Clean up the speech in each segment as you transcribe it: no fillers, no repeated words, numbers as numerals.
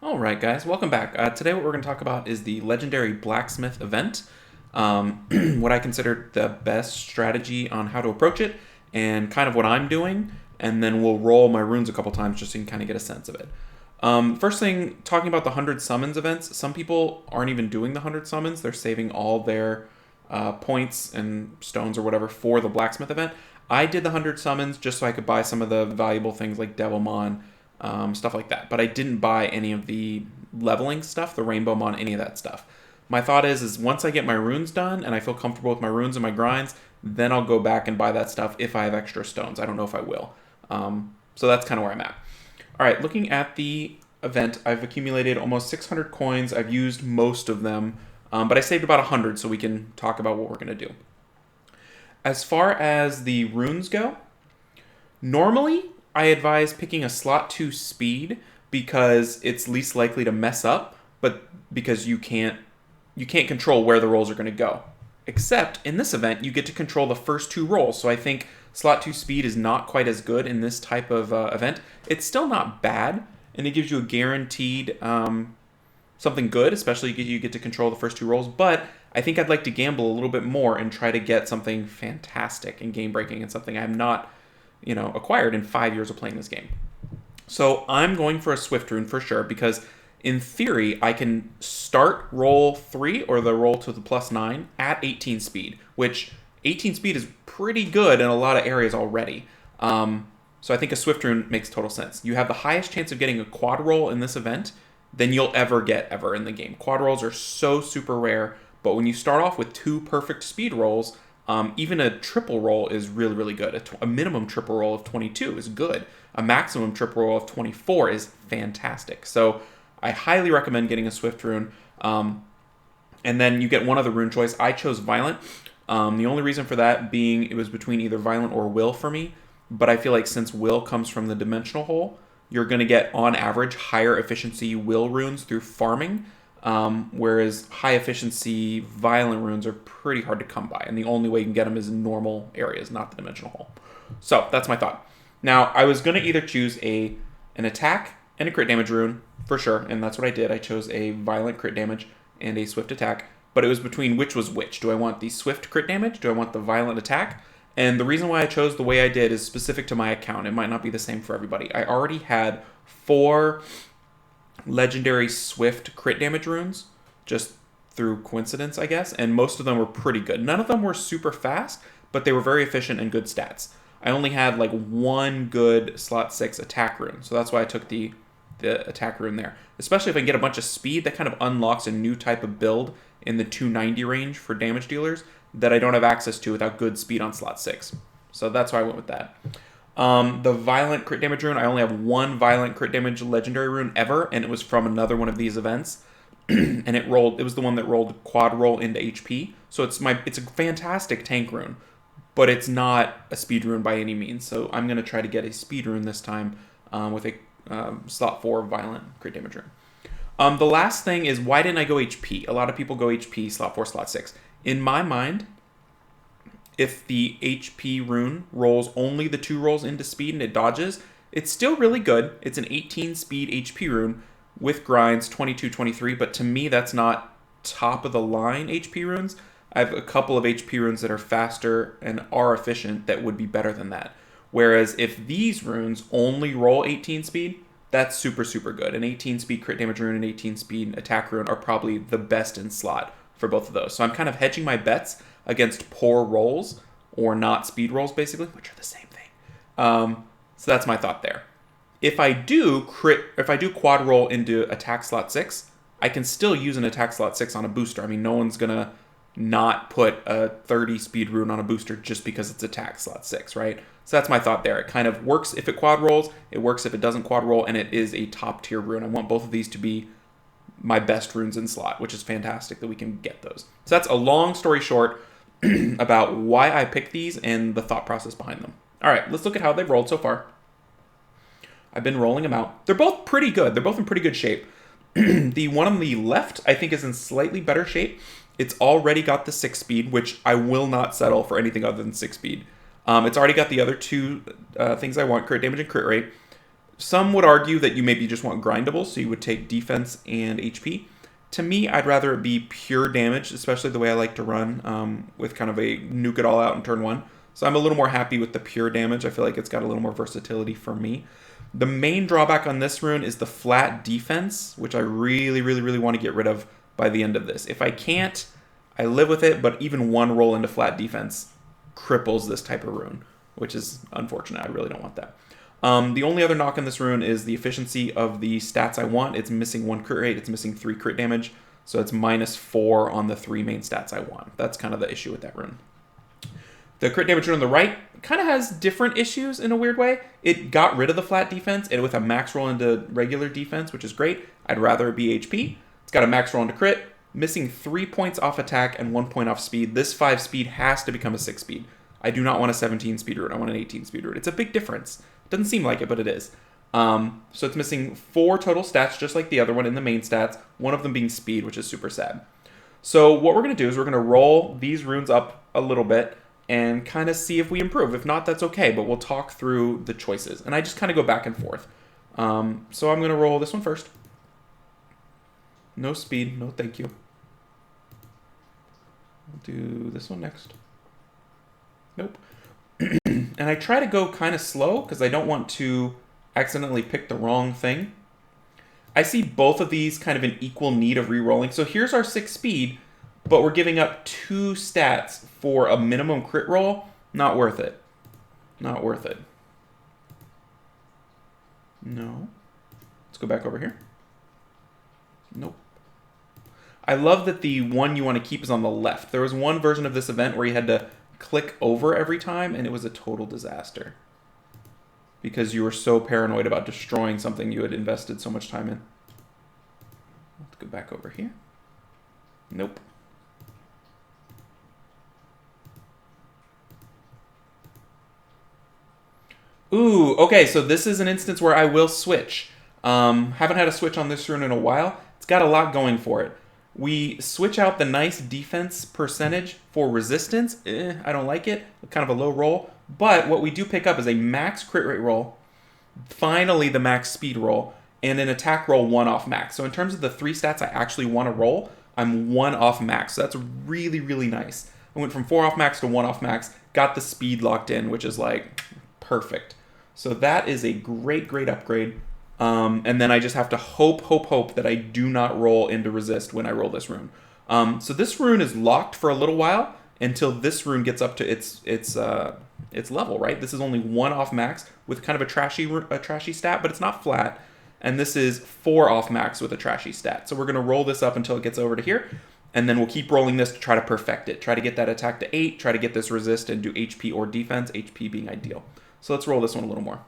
Alright guys, welcome back. Today what we're going to talk about is the legendary Blacksmith event, what I consider the best strategy on how to approach it, and kind of what I'm doing, and then we'll roll my runes a couple times just so you can kind of get a sense of it. First thing, talking about the 100 summons events, some people aren't even doing the 100 summons, they're saving all their points and stones or whatever for the Blacksmith event. I did the 100 summons just so I could buy some of the valuable things like Devilmon, stuff like that. But I didn't buy any of the leveling stuff, the Rainbow Mon, any of that stuff. My thought is once I get my runes done and I feel comfortable with my runes and my grinds, then I'll go back and buy that stuff if I have extra stones. I don't know if I will. So that's kind of where I'm at. All right, looking at the event, I've accumulated almost 600 coins. I've used most of them, but I saved about 100 so we can talk about what we're going to do. As far as the runes go, normally I advise picking a slot 2 speed because it's least likely to mess up, but because you can't control where the rolls are going to go. Except in this event, you get to control the first 2 rolls. So I think slot 2 speed is not quite as good in this type of event. It's still not bad, and it gives you a guaranteed something good, especially if you get to control the first 2 rolls. But I think I'd like to gamble a little bit more and try to get something fantastic and game-breaking and something I have not acquired in 5 years of playing this game. So I'm going for a Swift Rune for sure, because in theory, I can start roll 3 or the roll to the +9 at 18 speed, which 18 speed is pretty good in a lot of areas already. So I think a Swift Rune makes total sense. You have the highest chance of getting a quad roll in this event than you'll ever get in the game. Quad rolls are so super rare, but when you start off with 2 perfect speed rolls, even a triple roll is really, really good. A minimum triple roll of 22 is good. A maximum triple roll of 24 is fantastic. So I highly recommend getting a Swift Rune. And then you get one other rune choice. I chose Violent. The only reason for that being it was between either Violent or Will for me. But I feel like since Will comes from the Dimensional Hole, you're going to get, on average, higher efficiency Will runes through farming. Whereas high efficiency Violent runes are pretty hard to come by, and the only way you can get them is in normal areas, not the Dimensional Hole. So that's my thought. Now, I was going to either choose an attack and a crit damage rune, for sure, and that's what I did. I chose a Violent crit damage and a Swift attack, but it was between which was which. Do I want the Swift crit damage? Do I want the Violent attack? And the reason why I chose the way I did is specific to my account. It might not be the same for everybody. I already had 4 legendary Swift crit damage runes, just through coincidence, I guess, and most of them were pretty good. None of them were super fast, but they were very efficient and good stats. I only had like 1 good slot 6 attack rune, so that's why I took the attack rune there. Especially if I can get a bunch of speed, that kind of unlocks a new type of build in the 290 range for damage dealers that I don't have access to without good speed on slot 6. So that's why I went with that. The Violent crit damage rune, I only have 1 Violent crit damage legendary rune ever, and it was from another one of these events. And it was the one that rolled quad roll into HP. So it's a fantastic tank rune, but it's not a speed rune by any means. So I'm going to try to get a speed rune this time with a slot 4 Violent crit damage rune. The last thing is, why didn't I go HP? A lot of people go HP, slot 4, slot 6. In my mind, if the HP rune rolls only the 2 rolls into speed and it dodges, it's still really good. It's an 18 speed HP rune with grinds 22, 23, but to me that's not top of the line HP runes. I have a couple of HP runes that are faster and are efficient that would be better than that. Whereas if these runes only roll 18 speed, that's super, super good. An 18 speed crit damage rune and 18 speed attack rune are probably the best in slot for both of those. So I'm kind of hedging my bets against poor rolls or not speed rolls, basically, which are the same thing. So that's my thought there. If I do quad roll into attack slot 6, I can still use an attack slot 6 on a booster. I mean, no one's gonna not put a 30 speed rune on a booster just because it's attack slot 6, right? So that's my thought there. It kind of works if it quad rolls, it works if it doesn't quad roll, and it is a top tier rune. I want both of these to be my best runes in slot, which is fantastic that we can get those. So that's a long story short about why I picked these and the thought process behind them. All right, let's look at how they've rolled so far. I've been rolling them out. They're both pretty good. They're both in pretty good shape. The one on the left, I think, is in slightly better shape. It's already got the 6 speed, which I will not settle for anything other than 6 speed. It's already got the other 2 things I want, crit damage and crit rate. Some would argue that you maybe just want grindable, so you would take defense and HP. To me, I'd rather it be pure damage, especially the way I like to run, with kind of a nuke it all out in turn 1. So I'm a little more happy with the pure damage. I feel like it's got a little more versatility for me. The main drawback on this rune is the flat defense, which I really, really, really want to get rid of by the end of this. If I can't, I live with it, but even one roll into flat defense cripples this type of rune, which is unfortunate. I really don't want that. The only other knock on this rune is the efficiency of the stats I want. It's missing 1 crit rate. It's missing 3 crit damage. So it's -4 on the 3 main stats I want. That's kind of the issue with that rune. The crit damage rune on the right kind of has different issues in a weird way. It got rid of the flat defense, and with a max roll into regular defense, which is great, I'd rather it be HP. It's got a max roll into crit, missing 3 points off attack and 1 point off speed. This 5 speed has to become a 6 speed. I do not want a 17 speed rune. I want an 18 speed rune. It's a big difference. Doesn't seem like it, but it is. So it's missing 4 total stats, just like the other one in the main stats, one of them being speed, which is super sad. So what we're going to do is we're going to roll these runes up a little bit and kind of see if we improve. If not, that's okay, but we'll talk through the choices. And I just kind of go back and forth. So I'm going to roll this one first. No speed, no thank you. I'll do this one next. Nope. And I try to go kind of slow because I don't want to accidentally pick the wrong thing. I see both of these kind of in equal need of re-rolling. So here's our 6 speed, but we're giving up 2 stats for a minimum crit roll. Not worth it. Not worth it. No. Let's go back over here. Nope. I love that the one you want to keep is on the left. There was one version of this event where you had to click over every time, and it was a total disaster. Because you were so paranoid about destroying something you had invested so much time in. Let's go back over here. Nope. Ooh, okay, so this is an instance where I will switch. Haven't had a switch on this rune in a while. It's got a lot going for it. We switch out the nice defense percentage for resistance. I don't like it. Kind of a low roll. But what we do pick up is a max crit rate roll, finally the max speed roll, and an attack roll 1 off max. So in terms of the 3 stats I actually want to roll, I'm 1 off max. So that's really, really nice. I went from 4 off max to 1 off max, got the speed locked in, which is like perfect. So that is a great, great upgrade. And then I just have to hope that I do not roll into resist when I roll this rune. So this rune is locked for a little while until this rune gets up to its level, right? This is only 1 off max with kind of a trashy stat, but it's not flat. And this is 4 off max with a trashy stat. So we're going to roll this up until it gets over to here. And then we'll keep rolling this to try to perfect it. Try to get that attack to 8. Try to get this resist and do HP or defense, HP being ideal. So let's roll this one a little more.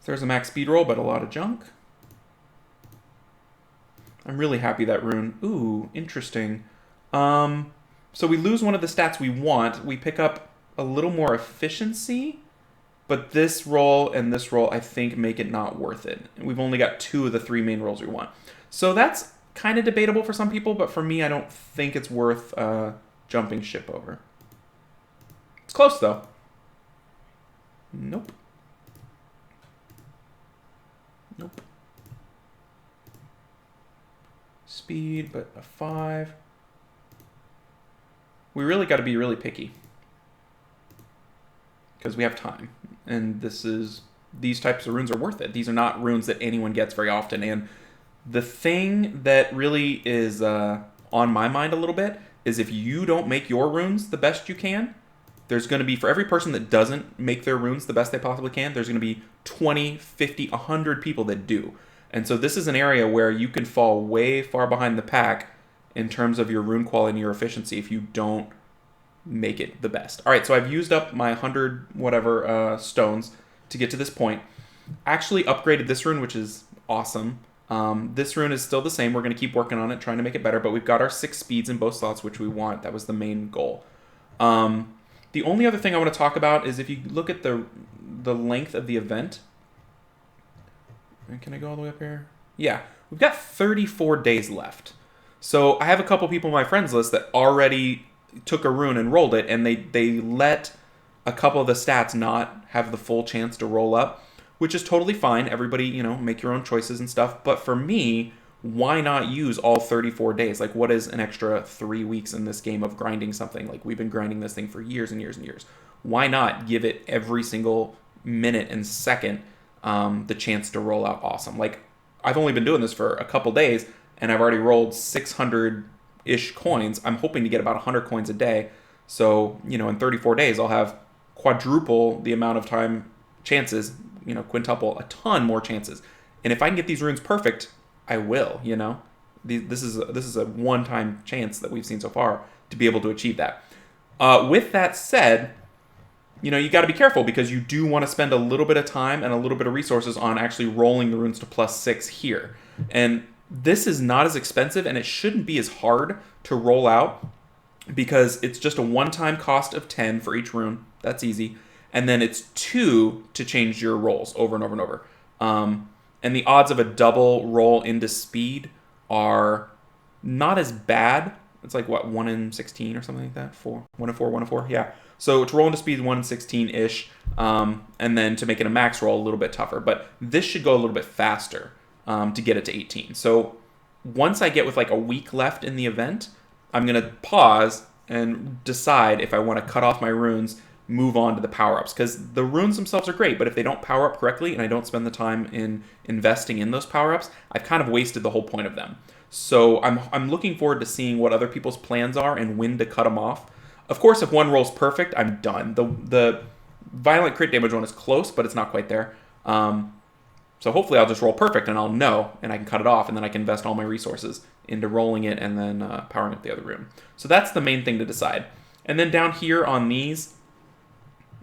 So there's a max speed roll, but a lot of junk. I'm really happy that rune. Ooh, interesting. So we lose one of the stats we want. We pick up a little more efficiency, but this roll and this roll, I think, make it not worth it. We've only got 2 of the 3 main rolls we want. So that's kind of debatable for some people, but for me, I don't think it's worth jumping ship over. It's close, though. Nope. Nope. Speed, but a 5. We really got to be really picky. Because we have time. And these types of runes are worth it. These are not runes that anyone gets very often. And the thing that really is on my mind a little bit is if you don't make your runes the best you can, there's going to be, for every person that doesn't make their runes the best they possibly can, there's going to be 20, 50, 100 people that do. And so this is an area where you can fall way far behind the pack in terms of your rune quality and your efficiency if you don't make it the best. All right, so I've used up my 100 whatever stones to get to this point. Actually upgraded this rune, which is awesome. This rune is still the same. We're going to keep working on it, trying to make it better, but we've got our 6 speeds in both slots, which we want. That was the main goal. The only other thing I want to talk about is if you look at the length of the event. Can I go all the way up here? Yeah, we've got 34 days left. So I have a couple people on my friends list that already took a rune and rolled it, and they let a couple of the stats not have the full chance to roll up. which is totally fine. Everybody, you know, make your own choices and stuff. But for me, why not use all 34 days? Like, what is an extra 3 weeks in this game of grinding something? Like, we've been grinding this thing for years and years and years. Why not give it every single minute and second the chance to roll out awesome? Like, I've only been doing this for a couple days, and I've already rolled 600-ish coins. I'm hoping to get about 100 coins a day. So, you know, in 34 days, I'll have quadruple the amount of time chances, you know, quintuple, a ton more chances. And if I can get these runes perfect, I will, you know. This is a one-time chance that we've seen so far to be able to achieve that. With that said, you know, you got to be careful because you do want to spend a little bit of time and a little bit of resources on actually rolling the runes to +6 here. And this is not as expensive, and it shouldn't be as hard to roll out because it's just a one-time cost of 10 for each rune. That's easy. And then it's 2 to change your rolls over and over and over. And the odds of a double roll into speed are not as bad. It's like, what, 1 in 16 or something like that? 1 in 4, 1 in 4? Yeah. So to roll into speed 1 in 16-ish, and then to make it a max roll a little bit tougher. But this should go a little bit faster to get it to 18. So once I get with like a week left in the event, I'm going to pause and decide if I want to cut off my runes, move on to the power-ups, because the runes themselves are great, but if they don't power up correctly and I don't spend the time in investing in those power-ups, I've kind of wasted the whole point of them. So I'm looking forward to seeing what other people's plans are and when to cut them off. Of course, if one rolls perfect, I'm done. The violent crit damage one is close, but it's not quite there. So hopefully I'll just roll perfect and I'll know, and I can cut it off, and then I can invest all my resources into rolling it and then powering up the other rune. So that's the main thing to decide. And then down here on these,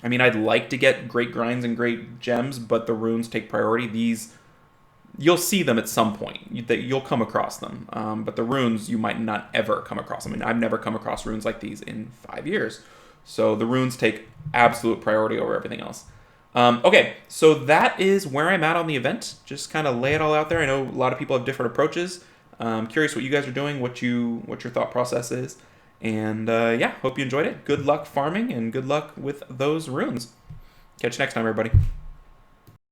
I mean, I'd like to get great grinds and great gems, but the runes take priority. These, you'll see them at some point. You'll come across them. But the runes, you might not ever come across them. I mean, I've never come across runes like these in 5 years. So the runes take absolute priority over everything else. Okay, so that is where I'm at on the event. Just kind of lay it all out there. I know a lot of people have different approaches. Curious what you guys are doing, what your thought process is. And yeah, hope you enjoyed it. Good luck farming and good luck with those runes. Catch you next time, everybody.